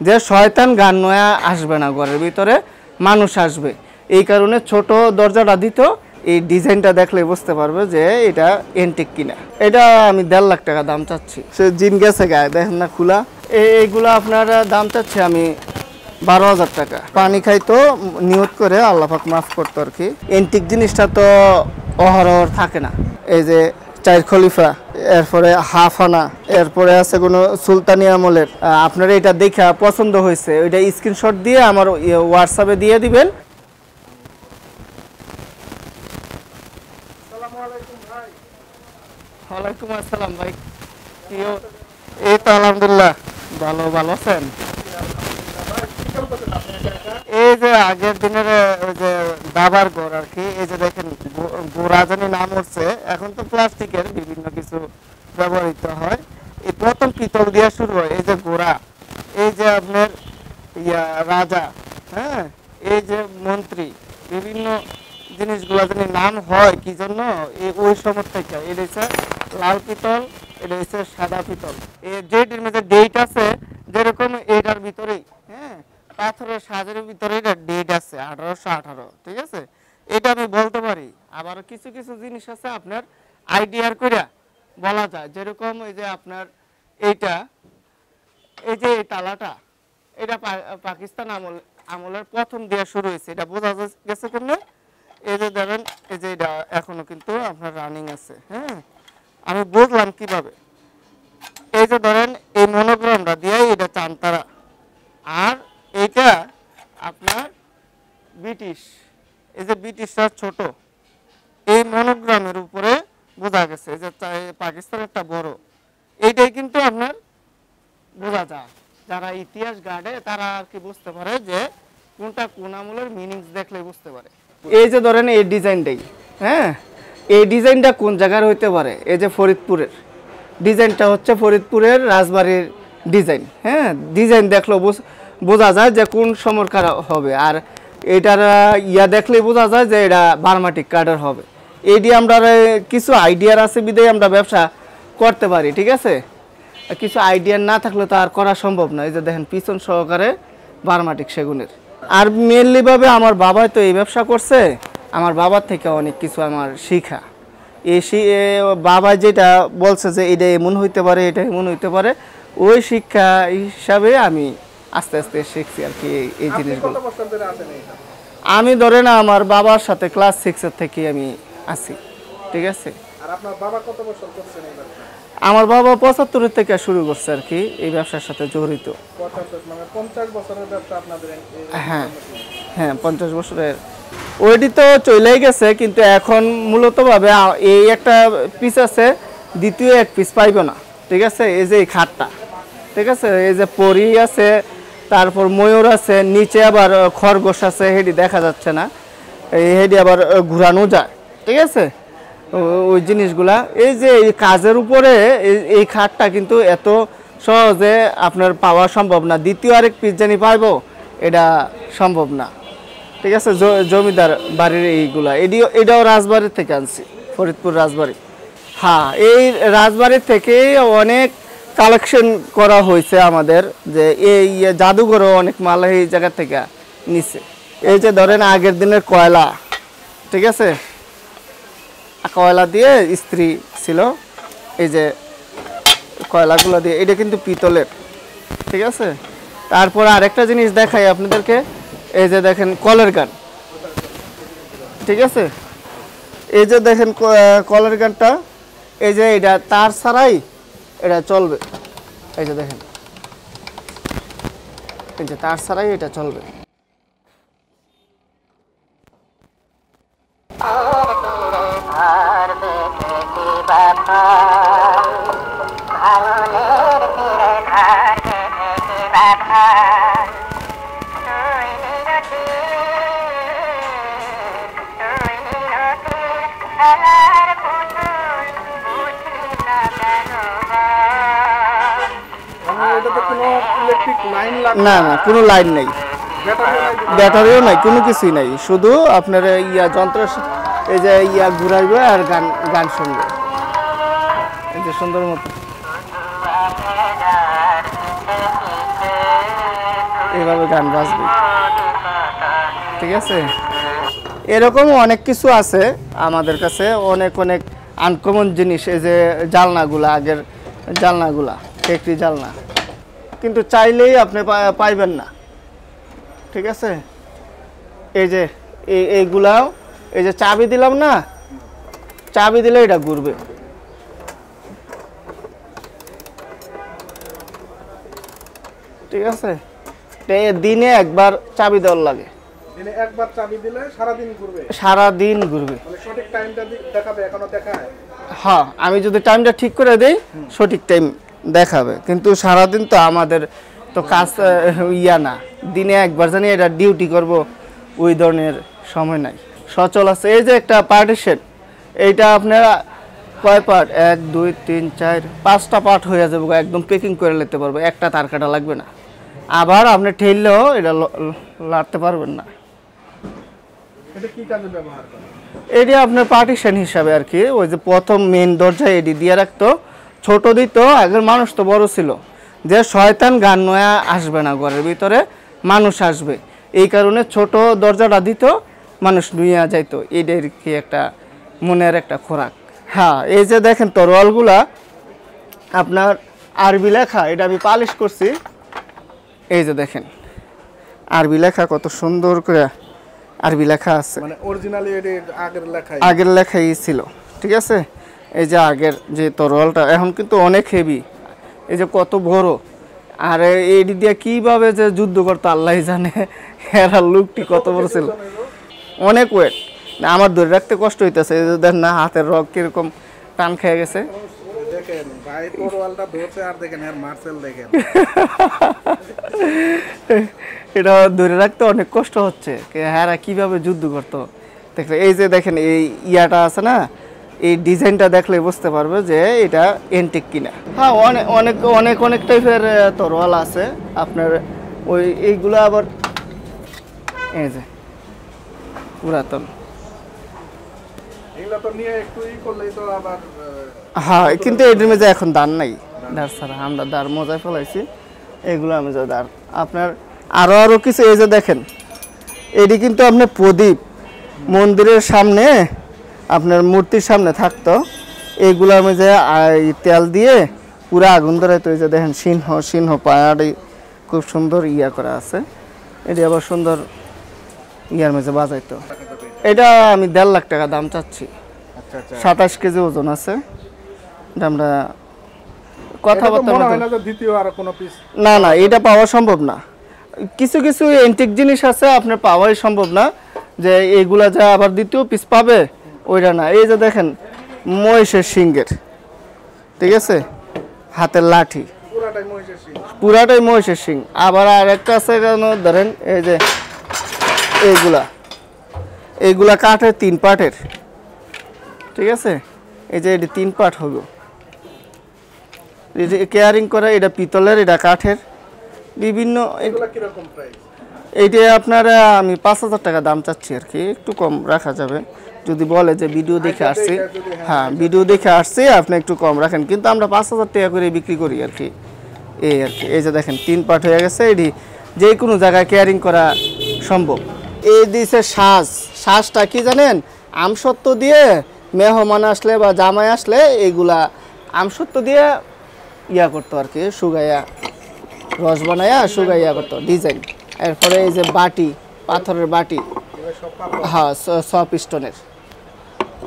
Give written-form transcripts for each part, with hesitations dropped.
যে শয়তান গান নয়া আসবে না, ঘরের ভিতরে মানুষ আসবে, এই কারণে ছোট দরজাটা দিত। এই ডিজাইনটা দেখলে বুঝতে পারবে যে এটা এন্টিক কিনা। এটা আমি 1.5 লাখ টাকা দাম চাচ্ছি। সে জিন গেছে গায়ে, দেখেন না খোলা। এইগুলো আপনার দাম চাচ্ছি আমি 12,000 টাকা। পানি খাইতো নিয়ত করে আল্লাহ পাক মাফ করতো আর কি। এন্টিক জিনিসটা তো অহরহ থাকে না। এই যে 4 খলিফা, এরপরে হাফানা, এরপরে আছে কোনো সুলতানি আমলের। আপনার এটা দেখা পছন্দ হয়েছে, ওইটা স্ক্রিনশট দিয়ে আমার হোয়াটসঅ্যাপে দিয়ে দিবেন। ওয়ালাইকুম আসসালাম ভাই। এই তো আলহামদুলিল্লাহ ভালো। ভালো আছেন? এই যে আগের দিনের ওই যে দাবার ঘর আর কি। এই যে দেখেন গোড়া জানি নাম হচ্ছে, এখন তো প্লাস্টিকের বিভিন্ন কিছু ব্যবহৃত হয়। এই প্রথম পিতল দিয়ে শুরু হয়। এই যে গোড়া, এই যে আপনার রাজা, হ্যাঁ, এই যে মন্ত্রী, বিভিন্ন জিনিসগুলো জানি নাম হয় কি জন্য ওই সময় থেকে। এটা হচ্ছে লাল পিতল, এটা হচ্ছে সাদা পিতল। এই যেটির মধ্যে ডেট আছে যেরকম এইটার ভিতরেই, হ্যাঁ, পাথরের সাজের ভিতরে এটা ডেট আছে 1818, ঠিক আছে। এটা আমি বলতে পারি। আবার কিছু কিছু জিনিস আছে আপনার আইডিয়ার করে বলা যায়, যেরকম এই যে আপনার এইটা, এই যে এই তালাটা, এটা পাকিস্তান আমলের প্রথম দিয়ে শুরু হয়েছে। এটা বোঝা গেছে কেমনে? এই যে ধরেন এই যে এটা এখনো কিন্তু আপনার রানিং আছে, হ্যাঁ। আমি বুঝলাম কিভাবে, এই যে ধরেন এই মনোগ্রামটা দিয়ে এটা চানতারা, আর এইটা আপনার ব্রিটিশ, এই যে ব্রিটিশরা ছোট, এই মনোগ্রামের উপরে বোঝা গেছে যে পাকিস্তানেরটা বড়। এইটাই কিন্তু আপনার বোঝা যায়, যারা ইতিহাস গাড়ে তারা আর কি বুঝতে পারে যে কোনটা কোন আমলের মিনিংস দেখলে বুঝতে পারে। এই যে ধরেন এই ডিজাইনটাই, হ্যাঁ, এই ডিজাইনটা কোন জায়গার হইতে পারে? এই যে ফরিদপুরের ডিজাইনটা হচ্ছে ফরিদপুরের রাজবাড়ির ডিজাইন, হ্যাঁ। ডিজাইন দেখলেও বোঝা যায় যে কোন সময়কার হবে, আর এটার দেখলেই বোঝা যায় যে এটা বার্মাটিক কার্ডের হবে। এটি আমরা কিছু আইডিয়ার আছে বিধায় আমরা ব্যবসা করতে পারি, ঠিক আছে। কিছু আইডিয়া না থাকলে তো আর করা সম্ভব না। এই যে দেখেন পিছন সহকারে বার্মাটিক সেগুনের। আর মেনলি ভাবে আমার বাবাই তো এই ব্যবসা করছে, আমার বাবার থেকে অনেক কিছু আমার শিখা। এই বাবা যেটা বলছে যে এটা এমন হইতে পারে, এটা এমন হইতে পারে, ওই শিক্ষা হিসাবে আমি আস্তে আস্তে শিখছি আর কি এই জিনিসগুলো। আমি ধরেন আমার বাবার সাথে ক্লাস 6 থেকে আমি আছি, ঠিক আছে। আর আপনার বাবা কত বছর করছেন এই ব্যবসা? আমার বাবা 75 থেকে শুরু করছে আর কি এই ব্যবসার সাথে জড়িত। 75 মানে 50 বছরের ব্যবসা আপনাদের? হ্যাঁ হ্যাঁ, 50 বছরের। ওইটি তো চলেই গেছে, কিন্তু এখন মূলত ভাবে এই একটা পিস আছে, দ্বিতীয় এক পিস পাইব না, ঠিক আছে। এই যে এই খাটটা, ঠিক আছে, এই যে পরি আছে, তারপর ময়ূর আছে, নিচে আবার খরগোশ আছে, হেডি দেখা যাচ্ছে না, এই হেডি আবার ঘুরানো যায়, ঠিক আছে। ওই জিনিসগুলা এই যে এই কাজের উপরে এই খাটটা কিন্তু এত সহজে আপনার পাওয়া সম্ভব না। দ্বিতীয় আরেক পিস জানি পাইব, এটা সম্ভব না, ঠিক আছে। জমিদার বাড়ির এইগুলা এটাও রাজবাড়ির থেকে আনছি, ফরিদপুর রাজবাড়ি। হ্যাঁ, এই রাজবাড়ির থেকে অনেক কালেকশন করা হয়েছে আমাদের, যে এই জাদুঘরও অনেক মাল এই জায়গা থেকে নিছে। এই যে ধরেন আগের দিনের কয়লা, ঠিক আছে, কয়লা দিয়ে ইস্ত্রি ছিল, এই যে কয়লাগুলো দিয়ে, এটা কিন্তু পিতলের, ঠিক আছে। তারপর আরেকটা জিনিস দেখাই আপনাদেরকে, এই যে দেখেন কলের গান, ঠিক আছে। এই যে দেখেন কলের গানটা, এই যে এটা তার ছাড়াই এটা চলবে, এই যে দেখেন, এই যে তার ছাড়াই এটা চলবে। না না, কোনো লাইন নেই, ব্যাটারিও নাই, কোনো কিছুই নাই, শুধু আপনার যন্ত্র, এই যে ঘুরাইবে আর গান গান শুনবে। যে সুন্দর মতো এইভাবে গান বাজবে, ঠিক আছে। এরকম অনেক কিছু আছে আমাদের কাছে, অনেক অনেক আনকমন জিনিস। এই যে জালনাগুলা, আগের জালনাগুলা টেকরি জালনা, কিন্তু চাইলেই আপনি পাইবেন না, ঠিক আছে। এই যে এইগুলাও, এই যে চাবি দিলাম না, চাবি দিলে এটা ঘুরবে, ঠিক আছে। দিনে একবার চাবি দেওয়ার লাগে, দিনে একবার চাবি দিলে সারা দিন ঘুরবে, সারা দিন ঘুরবে। মানে সঠিক টাইমটা দেখাবে, এখনো দেখায়? হ্যাঁ, আমি যদি টাইমটা ঠিক করে দেই সঠিক টাইম দেখাবে, কিন্তু সারাদিন তো আমাদের তো কাজ ইয়া না, দিনে একবার জানি এটা ডিউটি করব ওই ধরনের সময় নাই, সচল আছে। এই যে একটা পার্টিশন, এইটা আপনারা কয় পার্ট, 1 2 3 4 5টা পার্ট হয়ে যাবে, একদম প্যাকিং করে নিতে পারবে, একটা তার কাটা লাগবে না। আবার আপনি ঠেললেও এটা লাড়তে পারবেন না। এটা কি কাজে ব্যবহার করে? এটি আপনার পার্টিশন হিসাবে আর কি। ওই যে প্রথম মেন দরজা এটি দিয়ে রাখতো, ছোট দিত। আগের মানুষ তো বড় ছিল, যে শয়তান গান নয়া আসবে না, ঘরের ভিতরে মানুষ আসবে, এই কারণে ছোট দরজাটা দিত, মানুষ নুয়ে যাইতো। এটার কি একটা মনের একটা খোরাক। হ্যাঁ, এই যে দেখেন তরোয়ালগুলা আপনার আরবি লেখা, এটা আমি পালিশ করছি। এই যে দেখেন আরবি লেখা, কত সুন্দর করে আরবি লেখা আছে, মানে অরিজিনালি এটা আগের লেখাই, আগের লেখাই ছিল, ঠিক আছে। এই যে আগের যে তরোয়ালটা এখন কিন্তু অনেক হেভি, এই যে কত বড়, আর এটি দিয়ে কিভাবে যে যুদ্ধ করতো আল্লাহ জানে, এরা লোকটি কত বড় ছিল, অনেক ওয়েট। আমার ধরে রাখতে কষ্ট হইতেছে। এই যে দেখেন না, হাতের রগ কিরকম টান খেয়ে গেছে। দেখেন ভাই তরোয়ালটা ধরছে, আর দেখেন আর মার্সেল দেখেন। এটা ধরে রাখতে অনেক কষ্ট হচ্ছে, হ্যাঁ কিভাবে যুদ্ধ করতো দেখলে। এই যে দেখেন এই ইয়াটা আছে না, এই ডিজাইনটা দেখলে বুঝতে পারবে যে এটা এন্টিক কিনা। হ্যাঁ, অনেক অনেক অনেক অনেক টাইপের তরোয়াল আছে আপনার। ওই এইগুলো আবার এই যে পুরাতন, এগুলা তো নিয়ে একটু ই করলেই তো আবার হ্যাঁ, কিন্তু এটির মধ্যে এখন দাঁড় নাই, দাঁড় ছাড়া আমরা দাঁড় মজায় ফেলাইছি, এগুলো আমি যে দাঁড় আপনার আরো কিছু। এই যে দেখেন এটি কিন্তু আপনার প্রদীপ মন্দিরের সামনে, আপনার মূর্তির সামনে থাকতো, এইগুলোর মধ্যে তেল দিয়ে পুরো আগুন ধরাইতো। এই যে দেখেন সিংহ, সিংহ পায়াটি খুব সুন্দর ইয়া করা আছে, এটি আবার সুন্দর ইয়ার মধ্যে বাজাইতো। এটা আমি 1.5 লাখ টাকা দাম চাচ্ছি। আচ্ছা আচ্ছা, 27 কেজি ওজন আছে। এটা আমরা কথাবার্তা মনে হয় না যে দ্বিতীয় আর কোনো পিস, না না, এটা পাওয়া সম্ভব না। কিছু কিছু এন্টিক জিনিস আছে আপনার পাওয়াই সম্ভব না, যে এইগুলা যা আবার দ্বিতীয় পিস পাবে ওইটা না। এই যে দেখেন মহিষের সিংহের, ঠিক আছে, হাতের লাঠি, পুরাটাই মহিষের সিং। পুরাটাই মহিষের সিং। আবার আর একটা আছে কেন ধরেন, এই যে এইগুলা কাঠের 3 পার্টের, ঠিক আছে। এই যে এটি 3 পার্ট হলো, এই যে কেয়ারিং করা, এটা পিতলের, এটা কাঠের, বিভিন্ন। এগুলা কি রকম প্রাইস? এইটা আপনার আমি 5,000 টাকা দাম চাচ্ছি আর কি, একটু কম রাখা যাবে যদি বলে যে ভিডিও দেখে আসছি। হ্যাঁ, ভিডিও দেখে আসছি, আপনি একটু কম রাখেন, কিন্তু আমরা 5,000 টাকা করে বিক্রি করি আর কি, এই আর কি। এই যে দেখেন 3 পার্ট হয়ে গেছে, এটি যে কোনো জায়গায় কেয়ারিং করা সম্ভব। এই দিছে শ্বাসটা কি জানেন, আমসত্ব দিয়ে মেহমান আসলে বা জামাই আসলে এইগুলা আমসত্ব দিয়ে ইয়া করতো আর কি, শুকাইয়া রস বানাইয়া শুকাইয়া করতো ডিজাইন। এরপরে এই যে বাটি, পাথরের বাটি, হ্যাঁ সব স্টোনের,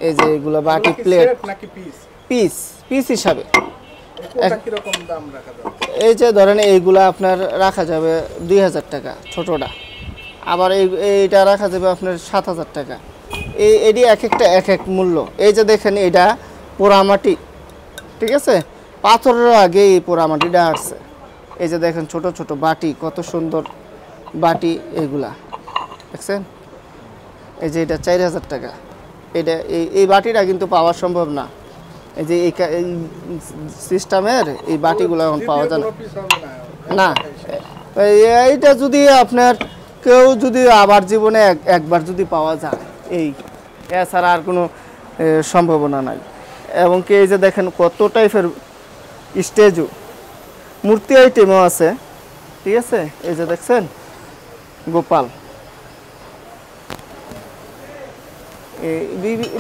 এই যে এগুলো বাটি, প্লেট, নাকি পিস? পিস পিস হিসাবে। কোনটা কি রকম দাম রাখা যাবে? এই যে ধরেন এইগুলা আপনার রাখা যাবে 2,000 টাকা ছোটটা, আবার এইটা রাখা যাবে আপনার 7,000 টাকা। এটি এক একটা এক এক মূল্য। এই যে দেখেন এটা পোড়ামাটি, ঠিক আছে, পাথরের আগে এই পোড়ামাটিটা আসছে। এই যে দেখেন ছোট ছোট বাটি, কত সুন্দর বাটি এগুলা দেখছেন। এই যে এটা 4,000 টাকা। এটা এই বাটিটা কিন্তু পাওয়া সম্ভব না, এই যে এই সিস্টেমের এই বাটিগুলো এখন পাওয়া যায় না। এইটা যদি আপনার কেউ যদি আবার জীবনে একবার যদি পাওয়া যায়, এই এছাড়া আর কোনো সম্ভাবনা নাই। এবং কি এই যে দেখেন কত টাইপের স্ট্যাচু মূর্তি আইটেমও আছে, ঠিক আছে। এই যে দেখছেন গোপাল,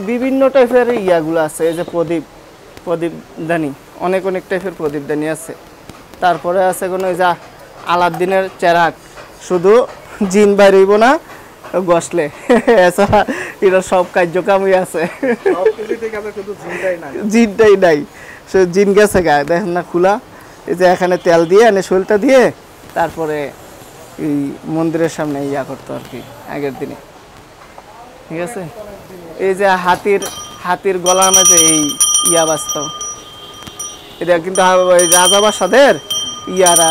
বিভিন্ন টাইপের ইয়াগুলো আছে। এই যে প্রদীপদানি, অনেক টাইপের প্রদীপদানি আছে। তারপরে আছে কোনো এই যে আলাদিনের চেরাক, শুধু জিন বাইরইব না গসলে, এছাড়া এটা সব কার্যক্রমই আছে, জিনটাই নাই, সে জিন গেছে গায়ে, দেখেন না খোলা। এই যে এখানে তেল দিয়ে এনে শোলটা দিয়ে তারপরে এই মন্দিরের সামনে ইয়া করতো আর কি আগের দিনে, ঠিক আছে। এই যে হাতির গলার মাঝে এই ইয়া বাজত, এটা কিন্তু রাজাবাসাদের ইয়ারা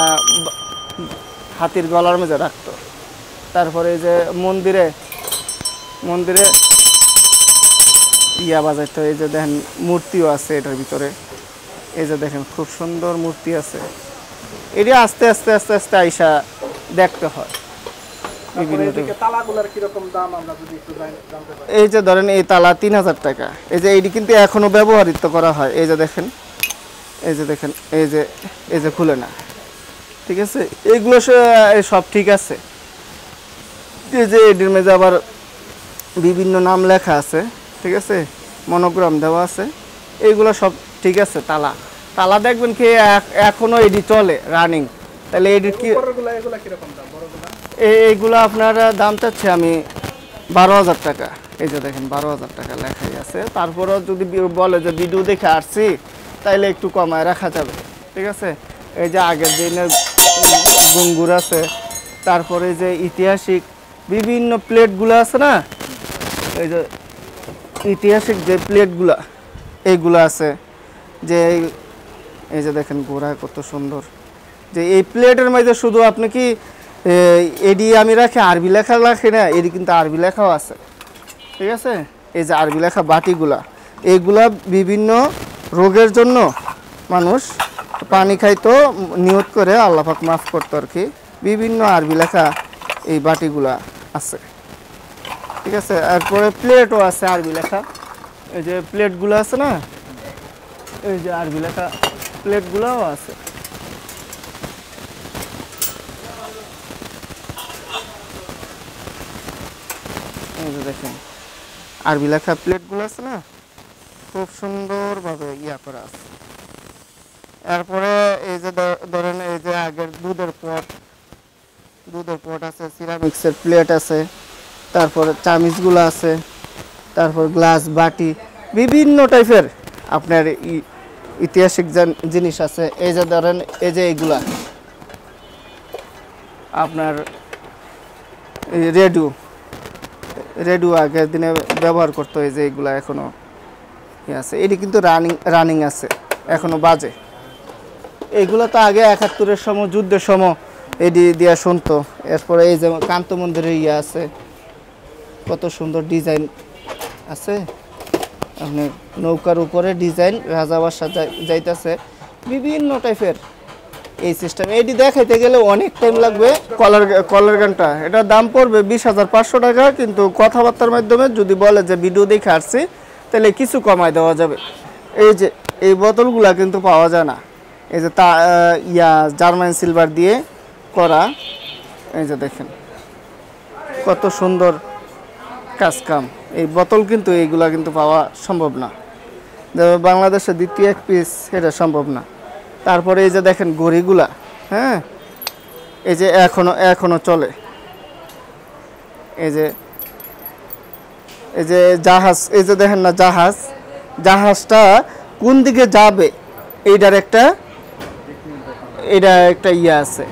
হাতির গলার মাঝে রাখতো। তারপরে এই যে মন্দিরে ইয়া বাজাইতো। এই যে দেখেন মূর্তিও আছে এটার ভিতরে, এই যে দেখেন খুব সুন্দর মূর্তি আছে। এটা আস্তে আস্তে আস্তে আস্তে আইসা দেখতে হয়। এই যে ধরেন এই তালা 3000 টাকা। এই যে এইটি কিন্তু এখনো ব্যবহৃত করা হয়। এই যে দেখেন, এই যে খুলে না, ঠিক আছে। এইগুলো সব ঠিক আছে। এই যে এটির মেঝে আবার বিভিন্ন নাম লেখা আছে, ঠিক আছে, মনোগ্রাম দেওয়া আছে। এইগুলো সব ঠিক আছে। তালা দেখবেন কি এখনো এডি চলে রানিং। তাহলে এডির কি এইগুলো আপনার দাম চাচ্ছে আমি 12,000 টাকা। এই যে দেখেন 12,000 টাকা লেখাই আছে। তারপরেও যদি বলে যে ভিডিও দেখে আসছি তাইলে একটু কমায় রাখা যাবে, ঠিক আছে। এই যে আগের দিনের গুঙ্গুর আছে, তারপরে যে ঐতিহাসিক বিভিন্ন প্লেটগুলো আছে না, এই যে ঐতিহাসিক যে প্লেটগুলা এইগুলো আছে। যে এই যে দেখেন গোড়া কত সুন্দর। যে এই প্লেটের মধ্যে শুধু আপনি কি এডি আমি রাখি আরবি লেখা রাখি না, এডি কিন্তু আরবি লেখাও আছে, ঠিক আছে। এই যে আরবি লেখা বাটিগুলা, এইগুলা বিভিন্ন রোগের জন্য মানুষ পানি খাইতো নিয়ত করে আল্লাহ পাক মাফ করতো আর কি। বিভিন্ন আরবি লেখা এই বাটিগুলা আছে, ঠিক আছে। এরপরে প্লেটও আছে আরবি লেখা। এই যে প্লেটগুলো আছে না, এই যে আরবি লেখা প্লেটগুলোও আছে। এই যে দেখেন আরবি লেখা প্লেটগুলো আছে না, খুব সুন্দরভাবে ইয়া করা আছে। এরপরে এই যে ধরেন এই যে আগের দুধের পট আছে, সিরামিক্সের প্লেট আছে, তারপরে চামিচগুলো আছে, তারপর গ্লাস বাটি বিভিন্ন টাইপের আপনার ঐতিহাসিক জিনিস আছে। এই যে ধরেন এই যে এইগুলা আপনার রেডিও আগের দিনে ব্যবহার করতো। এই যে এইগুলা এখনো আছে, এটি কিন্তু রানিং আছে, এখনো বাজে। এইগুলো তো আগে 71-এর সময় যুদ্ধের সময় এডি দিয়া শুনতো। এরপরে এই যে কান্ত মন্দিরের ইয়ে আছে, কত সুন্দর ডিজাইন আছে। আপনার নৌকার উপরে ডিজাইন রাজাবাসা যাইতেছে, বিভিন্ন টাইপের এই সিস্টেম। এটি দেখাইতে গেলে অনেক টাইম লাগবে। কলার গানটা এটার দাম পড়বে 20,500 টাকা, কিন্তু কথাবার্তার মাধ্যমে যদি বলে যে ভিডিও দেখে আসছি তাহলে কিছু কমায় দেওয়া যাবে। এই যে এই বোতলগুলা কিন্তু পাওয়া যায় না। এই যে জার্মান সিলভার দিয়ে করা, এই যে দেখেন কত সুন্দর কাজকাম। এই বোতল কিন্তু এইগুলা কিন্তু পাওয়া সম্ভব না, বাংলাদেশে দ্বিতীয় এক পিস এটা সম্ভব না। তারপরে এই যে দেখেন ঘড়িগুলা, হ্যাঁ, এই যে এখনো চলে। এই যে জাহাজ, এই যে দেখেন না জাহাজটা কোন দিকে যাবে এটা একটা ইয়ে আছে,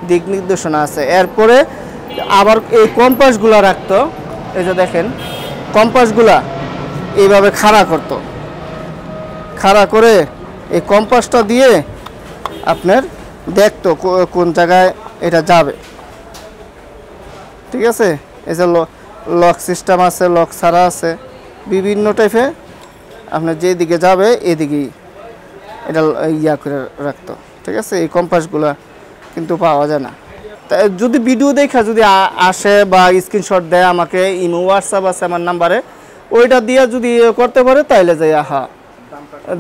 দিক নির্দেশনা আছে। এরপরে আবার এই কম্পাসগুলা রাখতো। এই যে দেখেন কম্পাসগুলা এইভাবে খাড়া করতো, খাড়া করে এই কম্পাসটা দিয়ে আপনার দেখতো কোন জায়গায় এটা যাবে, ঠিক আছে। এই যে লক সিস্টেম আছে, লক ছাড়া আছে, বিভিন্ন টাইপের। আপনার যেদিকে যাবে এদিকেই এটা ইয়া করে রাখতো, ঠিক আছে। এই কম্পাসগুলা কিন্তু পাওয়া যায় না। তাই যদি ভিডিও দেখা যদি আসে বা স্ক্রিনশট দেয় আমাকে, ইমো হোয়াটসঅ্যাপ আছে আমার নাম্বারে, ওইটা দিয়ে যদি করতে পারে তাইলে যাই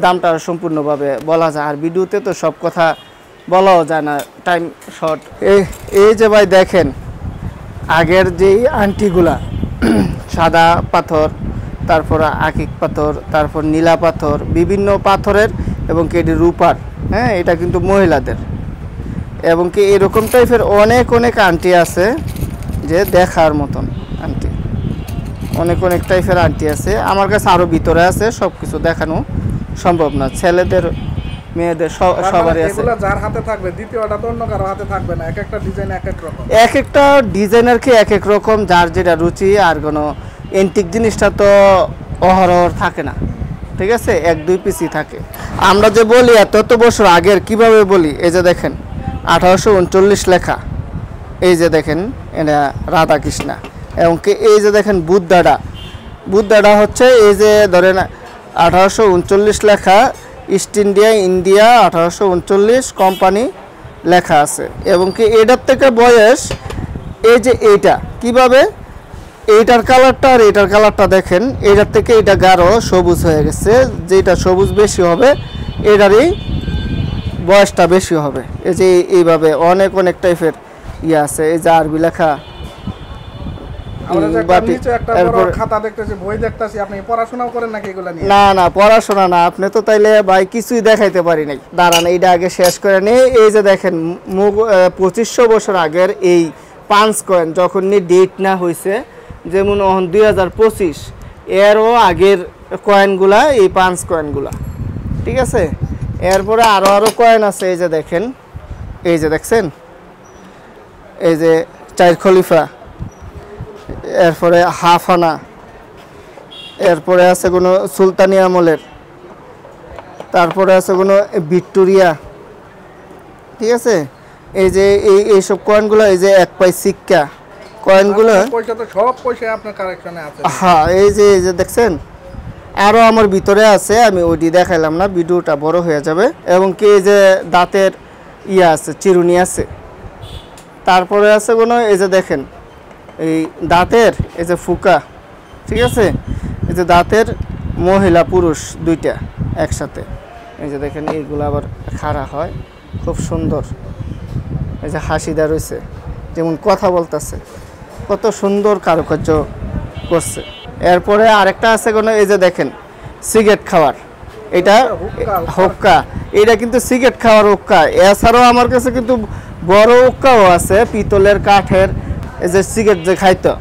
দামটা সম্পূর্ণভাবে বলা যায়, আর ভিডিওতে তো সব কথা বলাও যায় না, টাইম শর্ট। এই যে ভাই দেখেন আগের যেই আংটিগুলা সাদা পাথর, তারপর আকিক পাথর, তারপর নীলা পাথর, বিভিন্ন পাথরের এবং কি এটি রূপার, হ্যাঁ এটা কিন্তু মহিলাদের, এবং কি এরকম টাইপের অনেক অনেক আংটি আছে যে দেখার মতন আংটি, অনেক অনেক টাইপের আংটি আছে আমার কাছে, আরও ভিতরে আছে, সব কিছু দেখানো সম্ভব না, ছেলেদের মেয়েদের সবারই আছে। যার হাতে থাকবে দ্বিতীয়টা তো অন্য কারো হাতে থাকবে না, এক একটা ডিজাইন এক এক রকম, এক একটা ডিজাইনার কি এক এক রকম, যার যেটা রুচি। আর কোনো এন্টিক জিনিসটা তো অহরহ থাকে না, ঠিক আছে, এক দুই পিসই থাকে। আমরা যে বলি এত বছর আগের কিভাবে বলি, এই যে দেখেন 1839 লেখা, এই যে দেখেন এটা রাধাকৃষ্ণা, এবং কি এই যে দেখেন বুদ্ধাটা হচ্ছে এই যে ধরেন 1839 লেখা, ইস্ট ইন্ডিয়া 1839 কোম্পানি লেখা আছে, এবং কি এটার থেকে বয়স এই যে এইটা কিভাবে, এইটার কালারটা আর এইটার কালারটা দেখেন, এইটার থেকে এটা গাঢ় সবুজ হয়ে গেছে, যেটা সবুজ বেশি হবে এটারই বয়সটা বেশি হবে। এই যে এইভাবে অনেক অনেক টাইপের আছে, এই যে আরবি লেখা। না পড়াশোনা না, আপনি তো তাইলে ভাই কিছুই দেখাইতে পারি নাই। দাঁড়ান এইটা আগে শেষ করে নিই। এই যে দেখেন 2500 বছর আগের এই পাঁচ কয়েন, যখন ডেট না হয়েছে, যেমন 2025, এরও আগের কয়েনগুলা, এই পাঁচ কয়েনগুলা, ঠিক আছে। এরপরে আরো কয়েন আছে, এই যে দেখেন, এই যে দেখছেন, এই যে 4 খলিফা, এরপরে হাফ আনা, এরপরে আছে কোনো সুলতানি আমলের, তারপরে আছে কোনো ভিক্টোরিয়া, ঠিক আছে। এই যে এইসব কয়েনগুলো, এই যে 1 পাই সিক্কা কয়েনগুলো, সব পয়সা আপনার কালেকশনে আছে। হ্যাঁ এই যে দেখছেন, আরও আমার ভিতরে আছে, আমি ওইটি দেখাইলাম না, ভিডিওটা বড় হয়ে যাবে। এবং কি এই যে দাঁতের আছে, চিরুনি আছে, তারপরে আছে কোনো এই যে দেখেন এই দাঁতের এই যে ফুকা, ঠিক আছে, এই যে দাঁতের মহিলা পুরুষ দুইটা একসাথে, এই যে দেখেন এইগুলো আবার খাড়া হয়, খুব সুন্দর। এই যে হাসিদা রয়েছে, যেমন কথা বলতেছে, কত সুন্দর কারুকার্য করছে। এরপরে আরেকটা আছে কোনো এই যে দেখেন সিগারেট খাওয়ার, এটা হুক্কা, এটা কিন্তু সিগারেট খাওয়ার হুক্কা। এছাড়াও আমার কাছে কিন্তু বড় হুক্কাও আছে, পিতলের কাঠের, এই যে সিগারেট যে খাইতো,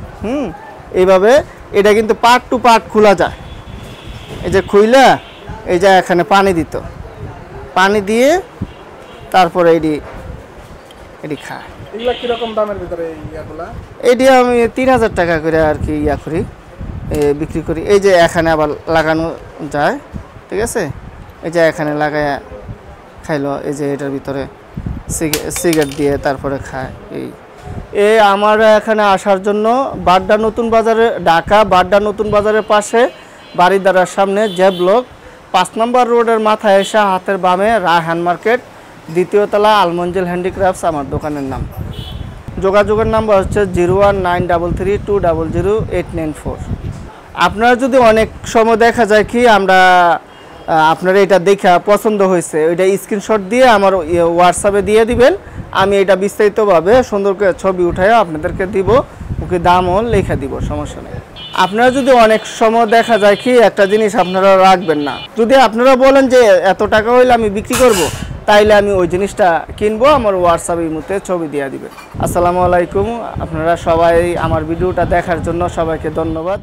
এইভাবে এটা কিন্তু পার্ট টু পার্ট খোলা যায়। এই যে খুইলা এই যে এখানে পানি দিত, পানি দিয়ে তারপরে এটি খায়। এগুলা কিরকম দামের ভিতরে ইয়াগুলা? এটি আমি 3000 টাকা করে আর কি করি, বিক্রি করি। এই যে এখানে আবার লাগানো যায়, ঠিক আছে, এই যে এখানে লাগায় খাইলো, এই যে এটার ভিতরে সিগারেট দিয়ে তারপরে খায়। এই আমার এখানে আসার জন্য বাড্ডা নতুন বাজারে, ঢাকা বাড্ডা নতুন বাজারের পাশে বাড়িদারার সামনে যে ব্লক 5 নম্বর রোডের মাথায় এসে হাতের বামে রায়হান মার্কেট, 2য় তলা, আলমঞ্জিল হ্যান্ডিক্রাফটস আমার দোকানের নাম। যোগাযোগের নাম্বার হচ্ছে 01933200894। আপনারা যদি অনেক সময় দেখা যায় কি আপনারা এটা দেখা পছন্দ হয়েছে, ওইটা স্ক্রিনশট দিয়ে আমার হোয়াটসঅ্যাপে দিয়ে দিবেন, আমি এটা বিস্তারিতভাবে সুন্দর করে ছবি উঠায় আপনাদেরকে দিব, ওকে দামও লেখা দিব, সমস্যা নেই। আপনারা যদি অনেক সময় দেখা যায় কি একটা জিনিস আপনারা রাখবেন না, যদি আপনারা বলেন যে এত টাকা হইলে আমি বিক্রি করব, তাইলে আমি ওই জিনিসটা কিনবো, আমার হোয়াটসঅ্যাপের মধ্যে ছবি দিয়ে দিবেন। আসসালামু আলাইকুম, আপনারা সবাই আমার ভিডিওটা দেখার জন্য সবাইকে ধন্যবাদ।